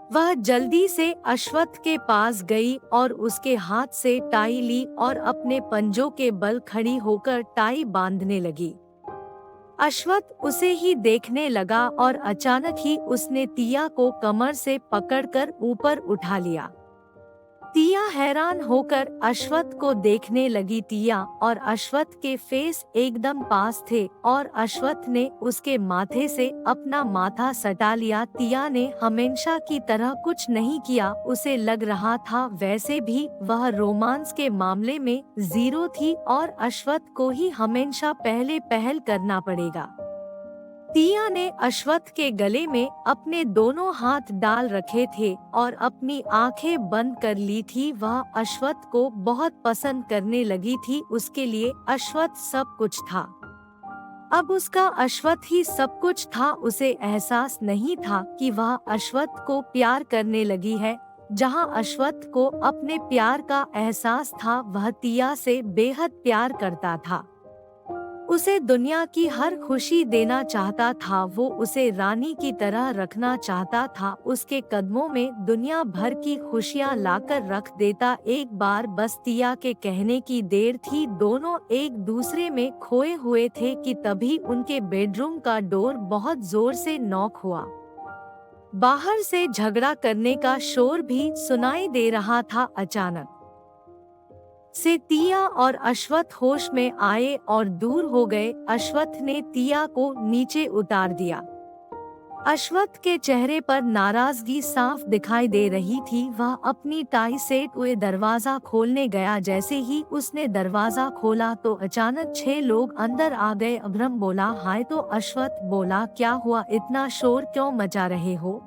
वह जल्दी से अश्वत्थ के पास गई और उसके हाथ से टाई ली और अपने पंजों के बल खड़ी होकर टाई बांधने लगी। अश्वत्थ उसे ही देखने लगा और अचानक ही उसने तिया को कमर से पकड़कर ऊपर उठा लिया। तिया हैरान होकर अश्वत्थ को देखने लगी। तिया और अश्वत्थ के फेस एकदम पास थे और अश्वत्थ ने उसके माथे से अपना माथा सटा लिया। तिया ने हमेशा की तरह कुछ नहीं किया। उसे लग रहा था वैसे भी वह रोमांस के मामले में जीरो थी और अश्वत्थ को ही हमेशा पहले पहल करना पड़ेगा। तिया ने अश्वत्थ के गले में अपने दोनों हाथ डाल रखे थे और अपनी आंखें बंद कर ली थी। वह अश्वत्थ को बहुत पसंद करने लगी थी। उसके लिए अश्वत्थ सब कुछ था। अब उसका अश्वत्थ ही सब कुछ था। उसे एहसास नहीं था कि वह अश्वत्थ को प्यार करने लगी है। जहां अश्वत्थ को अपने प्यार का एहसास था, वह तिया से बेहद प्यार करता था। उसे दुनिया की हर खुशी देना चाहता था। वो उसे रानी की तरह रखना चाहता था। उसके कदमों में दुनिया भर की खुशियां लाकर रख देता। एक बार बस तिया के कहने की देर थी। दोनों एक दूसरे में खोए हुए थे कि तभी उनके बेडरूम का डोर बहुत जोर से नॉक हुआ। बाहर से झगड़ा करने का शोर भी सुनाई दे रहा था। अचानक से तिया और अश्वत्थ होश में आए और दूर हो गए। अश्वत्थ ने तिया को नीचे उतार दिया। अश्वत्थ के चेहरे पर नाराजगी साफ दिखाई दे रही थी। वह अपनी टाई से हुए दरवाजा खोलने गया। जैसे ही उसने दरवाजा खोला तो अचानक 6 लोग अंदर आ गए। अभ्रम बोला, हाय। तो अश्वत्थ बोला, क्या हुआ, इतना शोर क्यों मचा रहे हो?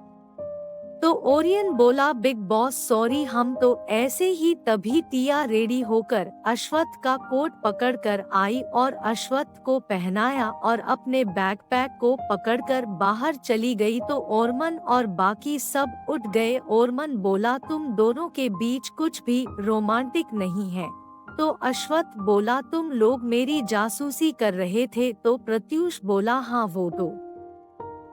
तो ओरियन बोला, बिग बॉस सॉरी, हम तो ऐसे ही। तभी तिया रेडी होकर अश्वत्थ का कोट पकड़कर आई और अश्वत्थ को पहनाया और अपने बैकपैक को पकड़कर बाहर चली गई। तो ओरमन और बाकी सब उठ गए। ओरमन बोला, तुम दोनों के बीच कुछ भी रोमांटिक नहीं है। तो अश्वत्थ बोला, तुम लोग मेरी जासूसी कर रहे थे। तो प्रत्यूष बोला, हाँ वो तो।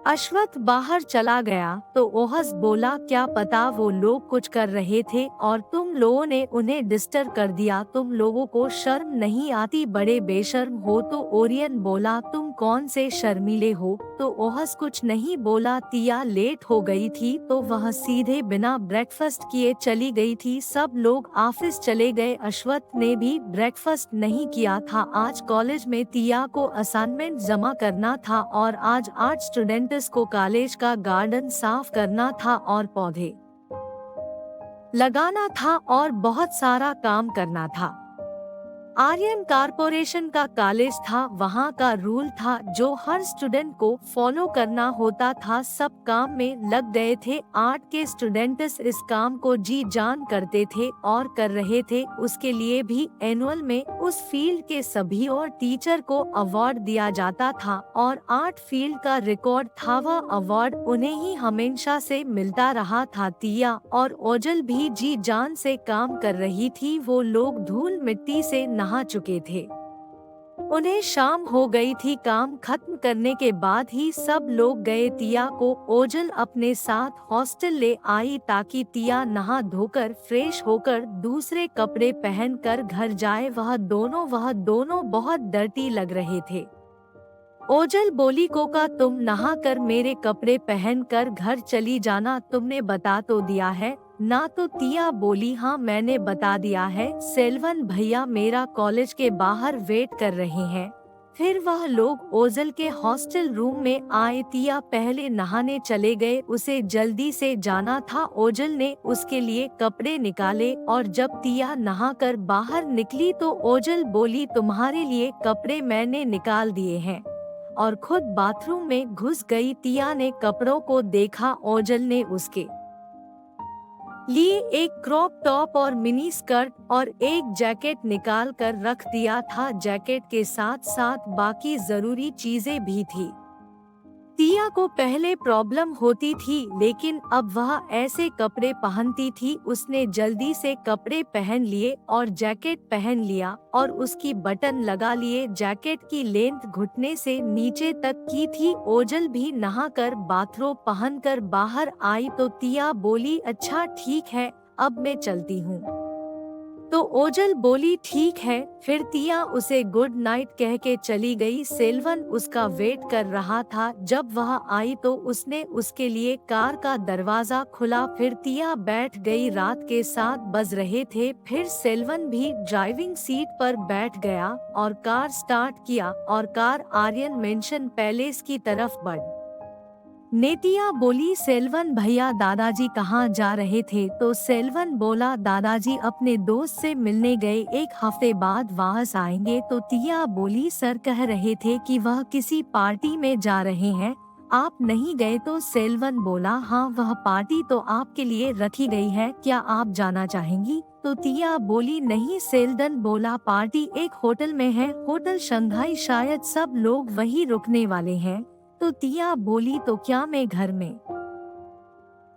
अश्वत्थ बाहर चला गया तो ओहस बोला, क्या पता वो लोग कुछ कर रहे थे और तुम लोगों ने उन्हें डिस्टर्ब कर दिया। तुम लोगों को शर्म नहीं आती, बड़े बेशर्म हो। तो ओरियन बोला, तुम कौन से शर्मीले हो? तो ओहस कुछ नहीं बोला। तिया लेट हो गई थी तो वह सीधे बिना ब्रेकफास्ट किए चली गई थी। सब लोग ऑफिस चले गए। अश्वत्थ ने भी ब्रेकफास्ट नहीं किया था। आज कॉलेज में तिया को असाइनमेंट जमा करना था और आज 8 स्टूडेंट्स को कॉलेज का गार्डन साफ करना था और पौधे लगाना था और बहुत सारा काम करना था। आर्यन कारपोरेशन का कॉलेज था। वहाँ का रूल था जो हर स्टूडेंट को फॉलो करना होता था। सब काम में लग गए थे। 8 के स्टूडेंट्स इस काम को जी जान करते थे और कर रहे थे। उसके लिए भी एनुअल में उस फील्ड के सभी और टीचर को अवार्ड दिया जाता था और 8 फील्ड का रिकॉर्ड था। वह अवार्ड उन्हें ही हमेशा से मिलता रहा था। तिया और ओजल भी जी जान से काम कर रही थी। वो लोग धूल मिट्टी से नहा चुके थे। उन्हें शाम हो गई थी। काम खत्म करने के बाद ही सब लोग गए। तिया को ओजल अपने साथ हॉस्टल ले आई ताकि तिया नहा धोकर फ्रेश होकर दूसरे कपड़े पहनकर घर जाए। वह दोनों बहुत डर्टी लग रहे थे। ओजल बोली, कोका तुम नहा कर मेरे कपड़े पहनकर घर चली जाना, तुमने बता तो दिया है ना? तो तिया बोली, हाँ मैंने बता दिया है। सेल्वन भैया मेरा कॉलेज के बाहर वेट कर रहे हैं। फिर वह लोग ओजल के हॉस्टल रूम में आए। तिया पहले नहाने चले गए। उसे जल्दी से जाना था। ओजल ने उसके लिए कपड़े निकाले और जब तिया नहाकर बाहर निकली तो ओजल बोली, तुम्हारे लिए कपड़े मैंने निकाल दिए हैं, और खुद बाथरूम में घुस गई। तिया ने कपड़ों को देखा। ओजल ने उसके लिए एक क्रॉप टॉप और मिनी स्कर्ट और एक जैकेट निकाल कर रख दिया था। जैकेट के साथ साथ बाकी जरूरी चीजें भी थी। तिया को पहले प्रॉब्लम होती थी, लेकिन अब वह ऐसे कपड़े पहनती थी। उसने जल्दी से कपड़े पहन लिए और जैकेट पहन लिया और उसकी बटन लगा लिए। जैकेट की लेंथ घुटने से नीचे तक की थी। ओजल भी नहाकर बाथरोब पहनकर बाहर आई तो तिया बोली, अच्छा ठीक है, अब मैं चलती हूँ। तो ओजल बोली, ठीक है। फिर तिया उसे गुड नाइट कह के चली गई। सेल्वन उसका वेट कर रहा था। जब वह आई तो उसने उसके लिए कार का दरवाजा खुला। फिर तिया बैठ गई। रात के 7 बज रहे थे। फिर सेल्वन भी ड्राइविंग सीट पर बैठ गया और कार स्टार्ट किया और कार आर्यन मेंशन पैलेस की तरफ बढ़। नेतिया बोली, सेल्वन भैया दादाजी कहाँ जा रहे थे? तो सेल्वन बोला, दादाजी अपने दोस्त से मिलने गए, 1 हफ्ते बाद वापस आएंगे। तो तिया बोली, सर कह रहे थे कि वह किसी पार्टी में जा रहे हैं, आप नहीं गए? तो सेल्वन बोला, हाँ वह पार्टी तो आपके लिए रखी गई है, क्या आप जाना चाहेंगी? तो तिया बोली, नहीं। सेल्वन बोला, पार्टी एक होटल में है, होटल शंघाई, शायद सब लोग वहीं रुकने वाले हैं। तो तिया बोली, तो क्या मैं घर में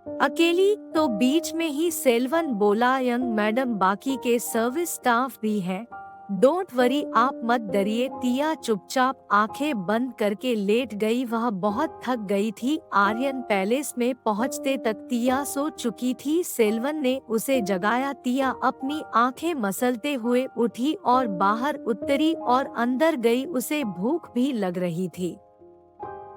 अकेली? तो बीच में ही सेल्वन बोला, यंग मैडम बाकी के सर्विस स्टाफ भी है, डोंट वरी, आप मत डरिए। तिया चुपचाप आंखें बंद करके लेट गई। वह बहुत थक गई थी। आर्यन पैलेस में पहुंचते तक तिया सो चुकी थी। सेल्वन ने उसे जगाया। तिया अपनी आंखें मसलते हुए उठी और बाहर उतरी और अंदर गई। उसे भूख भी लग रही थी।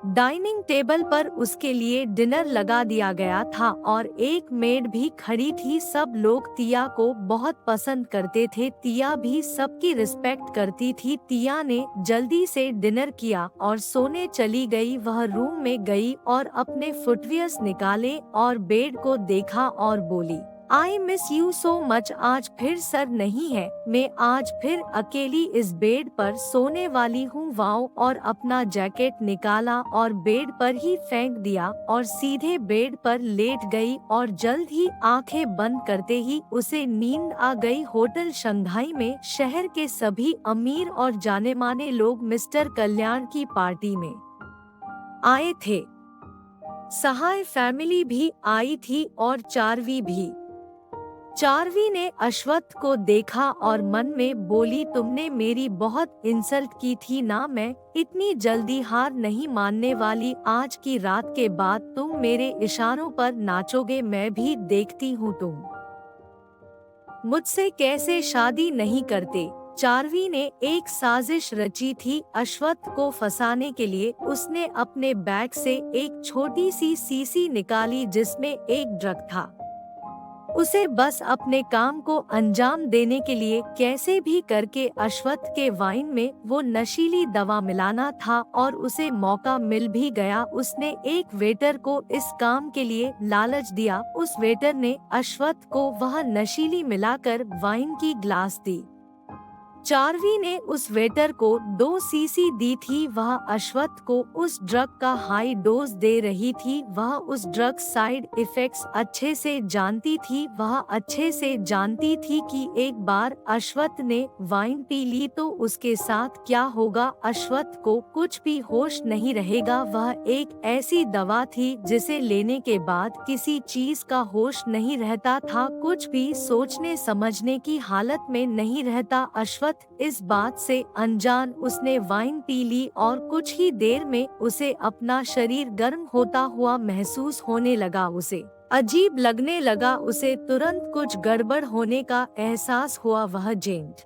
डाइनिंग टेबल पर उसके लिए डिनर लगा दिया गया था और एक मेड भी खड़ी थी। सब लोग तिया को बहुत पसंद करते थे। तिया भी सबकी रिस्पेक्ट करती थी। तिया ने जल्दी से डिनर किया और सोने चली गई। वह रूम में गई और अपने फुटवियर्स निकाले और बेड को देखा और बोली, I miss you so much. आज फिर सर नहीं है, मैं आज फिर अकेली इस बेड पर सोने वाली हूँ। वाओ। और अपना जैकेट निकाला और बेड पर ही फेंक दिया और सीधे बेड पर लेट गई और जल्द ही आंखें बंद करते ही उसे नींद आ गई। होटल शंघाई में शहर के सभी अमीर और जाने माने लोग मिस्टर कल्याण की पार्टी में आए थे। सहाय फैमिली भी आई थी और चार्वी भी। चार्वी ने अश्वत्थ को देखा और मन में बोली, तुमने मेरी बहुत इंसल्ट की थी ना, मैं इतनी जल्दी हार नहीं मानने वाली। आज की रात के बाद तुम मेरे इशारों पर नाचोगे, मैं भी देखती हूँ तुम मुझसे कैसे शादी नहीं करते। चार्वी ने एक साजिश रची थी अश्वत्थ को फंसाने के लिए। उसने अपने बैग से एक छोटी सी सीसी निकाली जिसमें एक ड्रग था। उसे बस अपने काम को अंजाम देने के लिए कैसे भी करके अश्वत्थ के वाइन में वो नशीली दवा मिलाना था और उसे मौका मिल भी गया। उसने एक वेटर को इस काम के लिए लालच दिया। उस वेटर ने अश्वत्थ को वह नशीली मिलाकर वाइन की ग्लास दी। चार्वी ने उस वेटर को 2 सीसी दी थी। वह अश्वत्थ को उस ड्रग का हाई डोज दे रही थी। वह उस ड्रग साइड इफेक्ट्स अच्छे से जानती थी। वह अच्छे से जानती थी कि एक बार अश्वत्थ ने वाइन पी ली तो उसके साथ क्या होगा। अश्वत्थ को कुछ भी होश नहीं रहेगा। वह एक ऐसी दवा थी जिसे लेने के बाद किसी चीज का होश नहीं रहता था, कुछ भी सोचने समझने की हालत में नहीं रहता। अश्वत्थ इस बात से अनजान उसने वाइन पी ली और कुछ ही देर में उसे अपना शरीर गर्म होता हुआ महसूस होने लगा। उसे अजीब लगने लगा। उसे तुरंत कुछ गड़बड़ होने का एहसास हुआ। वह जेंट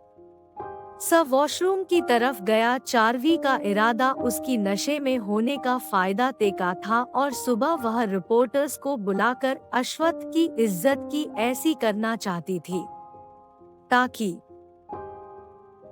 वॉशरूम की तरफ गया। चार्वी का इरादा उसकी नशे में होने का फायदा देखा था और सुबह वह रिपोर्टर्स को बुलाकर अश्वत्थ की इज्जत की ऐसी करना चाहती थी ताकि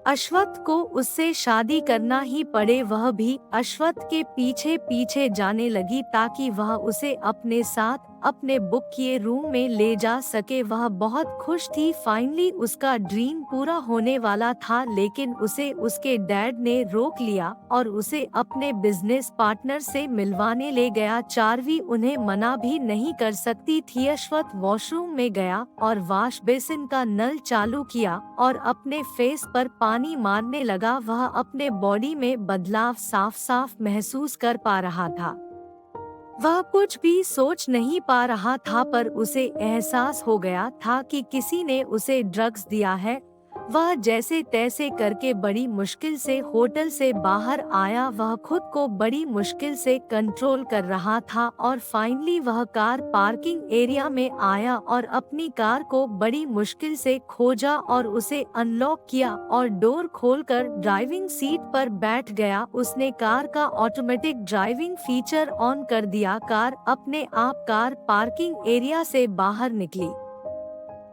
अश्वत्थ को उससे शादी करना ही पड़े। वह भी अश्वत्थ के पीछे पीछे जाने लगी ताकि वह उसे अपने साथ अपने बुक किए रूम में ले जा सके। वह बहुत खुश थी। फाइनली उसका ड्रीम पूरा होने वाला था, लेकिन उसे उसके डैड ने रोक लिया और उसे अपने बिजनेस पार्टनर से मिलवाने ले गया। चार्वी उन्हें मना भी नहीं कर सकती थी। अश्वत्थ वॉशरूम में गया और वॉश बेसिन का नल चालू किया और अपने फेस पर पानी मारने लगा। वह अपने बॉडी में बदलाव साफ साफ महसूस कर पा रहा था। वह कुछ भी सोच नहीं पा रहा था, पर उसे एहसास हो गया था कि किसी ने उसे ड्रग्स दिया है। वह जैसे तैसे करके बड़ी मुश्किल से होटल से बाहर आया। वह खुद को बड़ी मुश्किल से कंट्रोल कर रहा था और फाइनली वह कार पार्किंग एरिया में आया और अपनी कार को बड़ी मुश्किल से खोजा और उसे अनलॉक किया और डोर खोलकर ड्राइविंग सीट पर बैठ गया। उसने कार का ऑटोमेटिक ड्राइविंग फीचर ऑन कर दिया। कार अपने आप कार पार्किंग एरिया से बाहर निकली।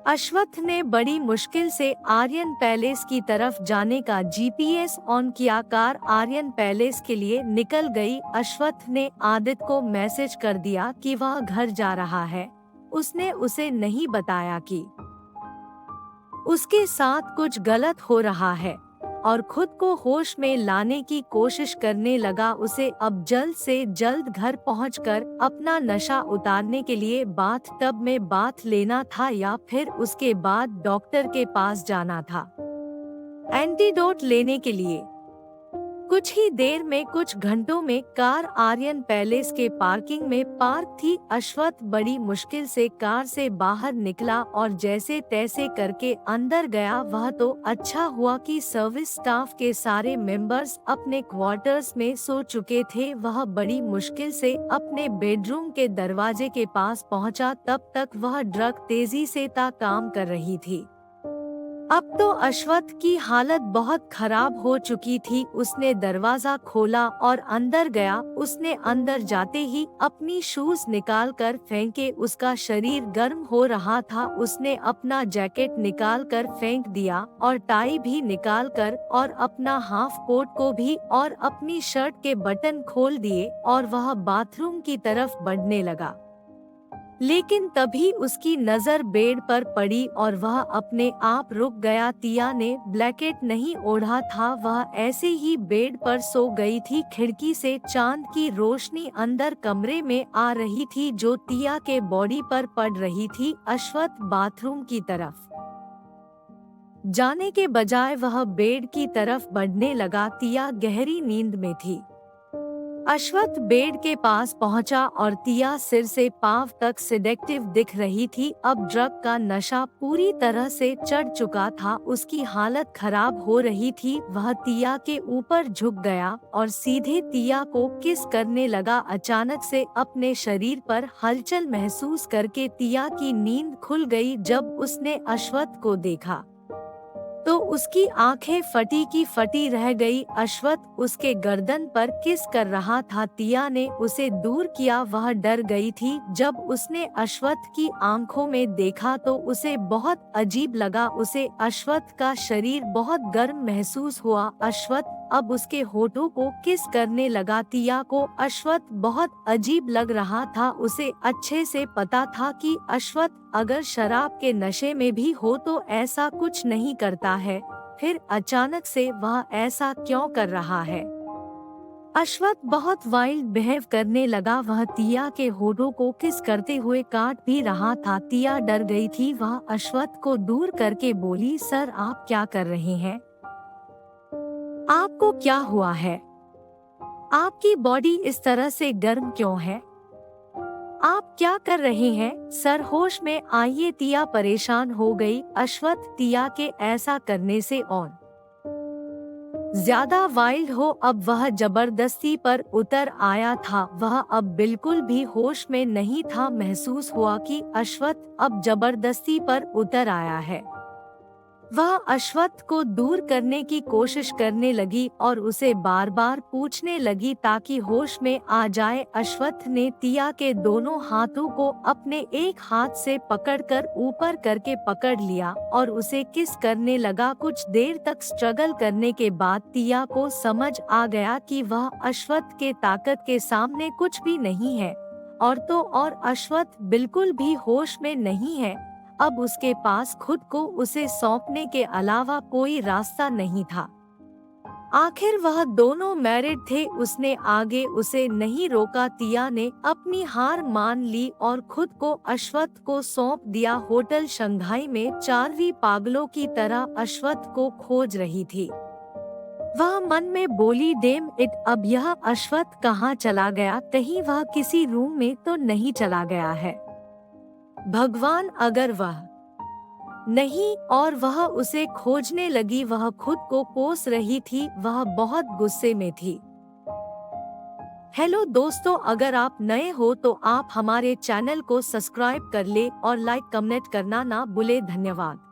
अश्वत्थ ने बड़ी मुश्किल से आर्यन पैलेस की तरफ जाने का जीपीएस ऑन किया। कार आर्यन पैलेस के लिए निकल गई। अश्वत्थ ने आदित्य को मैसेज कर दिया कि वह घर जा रहा है। उसने उसे नहीं बताया कि उसके साथ कुछ गलत हो रहा है और खुद को होश में लाने की कोशिश करने लगा। उसे अब जल्द से जल्द घर पहुंचकर अपना नशा उतारने के लिए बाथ टब में बाथ लेना था या फिर उसके बाद डॉक्टर के पास जाना था एंटीडोट लेने के लिए। कुछ ही देर में, कुछ घंटों में कार आर्यन पैलेस के पार्किंग में पार्क थी। अश्वत्थ बड़ी मुश्किल से कार से बाहर निकला और जैसे तैसे करके अंदर गया। वह तो अच्छा हुआ कि सर्विस स्टाफ के सारे मेंबर्स अपने क्वार्टर्स में सो चुके थे। वह बड़ी मुश्किल से अपने बेडरूम के दरवाजे के पास पहुंचा। तब तक वह ड्रग तेजी से काम कर रही थी। अब तो अश्वत्थ की हालत बहुत खराब हो चुकी थी। उसने दरवाजा खोला और अंदर गया। उसने अंदर जाते ही अपनी शूज निकाल कर फेंके। उसका शरीर गर्म हो रहा था। उसने अपना जैकेट निकाल कर फेंक दिया और टाई भी निकाल कर और अपना हाफ कोट को भी और अपनी शर्ट के बटन खोल दिए और वह बाथरूम की तरफ बढ़ने लगा। लेकिन तभी उसकी नजर बेड पर पड़ी और वह अपने आप रुक गया। तिया ने ब्लैंकेट नहीं ओढ़ा था। वह ऐसे ही बेड पर सो गई थी। खिड़की से चांद की रोशनी अंदर कमरे में आ रही थी जो तिया के बॉडी पर पड़ रही थी। अश्वत्थ बाथरूम की तरफ जाने के बजाय वह बेड की तरफ बढ़ने लगा। तिया गहरी नींद में थी। अश्वत्थ बेड के पास पहुंचा और तिया सिर से पांव तक सेडेक्टिव दिख रही थी। अब ड्रग का नशा पूरी तरह से चढ़ चुका था। उसकी हालत खराब हो रही थी। वह तिया के ऊपर झुक गया और सीधे तिया को किस करने लगा। अचानक से अपने शरीर पर हलचल महसूस करके तिया की नींद खुल गई। जब उसने अश्वत्थ को देखा तो उसकी आंखें फटी की फटी रह गई। अश्वत्थ उसके गर्दन पर किस कर रहा था। तिया ने उसे दूर किया। वह डर गई थी। जब उसने अश्वत्थ की आंखों में देखा तो उसे बहुत अजीब लगा। उसे अश्वत्थ का शरीर बहुत गर्म महसूस हुआ। अश्वत्थ अब उसके होठों को किस करने लगा। तिया को अश्वत्थ बहुत अजीब लग रहा था। उसे अच्छे से पता था कि अश्वत्थ अगर शराब के नशे में भी हो तो ऐसा कुछ नहीं करता है। फिर अचानक से वह ऐसा क्यों कर रहा है। अश्वत्थ बहुत वाइल्ड बिहेव करने लगा। वह तिया के होठों को किस करते हुए काट भी रहा था। तिया डर गई थी। वह अश्वत्थ को दूर करके बोली, सर आप क्या कर रहे हैं? आपको क्या हुआ है? आपकी बॉडी इस तरह से गर्म क्यों है? आप क्या कर रहे हैं? सर होश में आइए। तिया परेशान हो गई। अश्वत्थ तिया के ऐसा करने से और ज्यादा वाइल्ड हो। अब वह जबरदस्ती पर उतर आया था। वह अब बिल्कुल भी होश में नहीं था। महसूस हुआ कि अश्वत्थ अब जबरदस्ती पर उतर आया है। वह अश्वत्थ को दूर करने की कोशिश करने लगी और उसे बार बार पूछने लगी ताकि होश में आ जाए। अश्वत्थ ने तिया के दोनों हाथों को अपने एक हाथ से पकड़कर ऊपर करके पकड़ लिया और उसे किस करने लगा। कुछ देर तक स्ट्रगल करने के बाद तिया को समझ आ गया कि वह अश्वत्थ के ताकत के सामने कुछ भी नहीं है और तो और अश्वत्थ बिल्कुल भी होश में नहीं है। अब उसके पास खुद को उसे सौंपने के अलावा कोई रास्ता नहीं था। आखिर वह दोनों मैरिड थे। उसने आगे उसे नहीं रोका। तिया ने अपनी हार मान ली और खुद को अश्वत्थ को सौंप दिया। होटल शंघाई में चारवी पागलों की तरह अश्वत्थ को खोज रही थी। वह मन में बोली, डेम इट, अब यह अश्वत्थ कहाँ चला गया, कहीं वह किसी रूम में तो नहीं चला गया है। भगवान, अगर वह नहीं, और वह उसे खोजने लगी। वह खुद को कोस रही थी, वह बहुत गुस्से में थी। हेलो दोस्तों, अगर आप नए हो तो आप हमारे चैनल को सब्सक्राइब कर ले और लाइक कमेंट करना ना भूले। धन्यवाद।